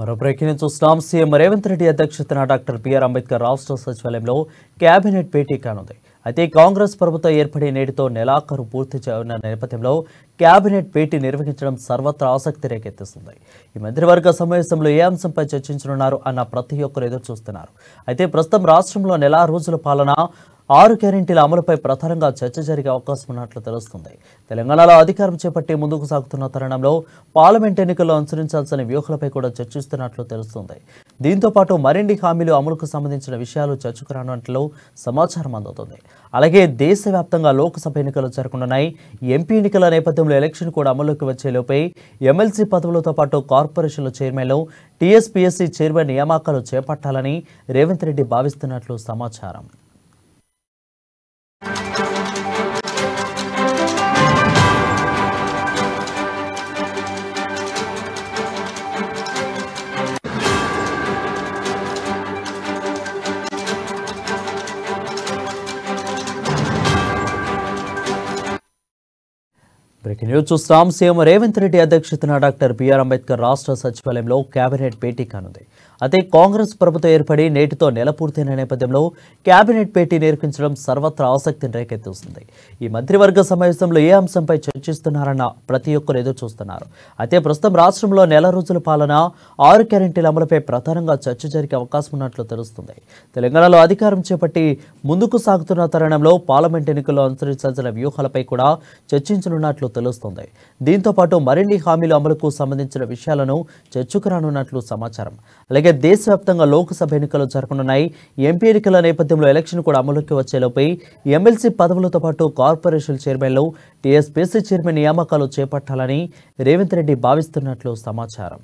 మరో బ్రేకింగ్ చూస్తున్నాం. సీఎం రేవంత్ రెడ్డి అధ్యక్షతన డాక్టర్ బిఆర్ అంబేద్కర్ రాష్ట్ర సచివాలయంలో కేబినెట్ భేటీ కానుంది. అయితే కాంగ్రెస్ ప్రభుత్వం ఏర్పడి నేటితో నెలాఖరు పూర్తి చేయనున్న నేపథ్యంలో కేబినెట్ భేటీ నిర్వహించడం సర్వత్రా ఆసక్తి రేకెత్తిస్తుంది. ఈ మంత్రివర్గ సమావేశంలో ఏ అంశంపై చర్చించనున్నారు అన్న ప్రతి ఒక్కరు ఎదురు చూస్తున్నారు. అయితే ప్రస్తుతం రాష్ట్రంలో నెల రోజుల పాలన 6 గ్యారెంటీల అమలుపై ప్రధానంగా చర్చ జరిగే అవకాశం ఉన్నట్లు తెలుస్తుంది. తెలంగాణలో అధికారం చేపట్టి ముందుకు సాగుతున్న తరుణంలో పార్లమెంట్ ఎన్నికల్లో అనుసరించాల్సిన వ్యూహాలపై కూడా చర్చిస్తున్నట్లు తెలుస్తుంది. దీంతో పాటు మరిన్ని హామీలు అమలుకు సంబంధించిన విషయాలు చర్చకు రానున్నట్లు సమాచారం అందుతుంది. అలాగే దేశవ్యాప్తంగా లోక్సభ ఎన్నికలు జరగనున్నాయి. ఎంపీ ఎన్నికల నేపథ్యంలో ఎలక్షన్ కూడా అమలులోకి వచ్చేలోపై ఎమ్మెల్సీ పదవులతో పాటు కార్పొరేషన్ల చైర్మన్లు, టీఎస్పీఎస్సీ చైర్మన్ నియామకాలు చేపట్టాలని రేవంత్ రెడ్డి భావిస్తున్నట్లు సమాచారం. బ్రేకింగ్ న్యూస్ చూస్తాం. సీఎం రేవంత్ రెడ్డి అధ్యక్షతన డాక్టర్ బిఆర్ అంబేద్కర్ రాష్ట్ర సచివాలయంలో కేబినెట్ భేటీ కానుంది. అయితే కాంగ్రెస్ ప్రభుత్వం ఏర్పడి నేటితో నెల పూర్తయిన నేపథ్యంలో కేబినెట్ భేటీ నిర్వహించడం సర్వత్రా ఆసక్తిని రేకెత్తిస్తుంది. ఈ మంత్రివర్గ సమావేశంలో ఏ అంశంపై చర్చిస్తున్నారన్న ప్రతి ఒక్కరు ఎదురు చూస్తున్నారు. అయితే ప్రస్తుతం రాష్ట్రంలో నెల రోజుల పాలన 6 గ్యారెంటీల అమలుపై ప్రధానంగా చర్చ జరిగే అవకాశం ఉన్నట్లు తెలుస్తుంది. తెలంగాణలో అధికారం చేపట్టి ముందుకు సాగుతున్న తరుణంలో పార్లమెంట్ ఎన్నికల్లో అనుసరించాల్సిన వ్యూహాలపై కూడా చర్చించనున్నట్లు తెలుస్తుంది. దీంతో పాటు మరిన్ని హామీల అమలుకు సంబంధించిన విషయాలను చర్చకు రానున్నట్లు సమాచారం. అలాగే దేశవ్యాప్తంగా లోక్సభ ఎన్నికలు జరగనున్నాయి. ఎంపీ ఎన్నికల నేపథ్యంలో ఎలక్షన్ కూడా అమలుకి వచ్చేలోపై ఎమ్మెల్సీ పదవులతో పాటు కార్పొరేషన్ చైర్మన్లు, టీఎస్పీఎస్సీ చైర్మన్ నియామకాలు చేపట్టాలని రేవంత్ రెడ్డి భావిస్తున్నట్లు సమాచారం.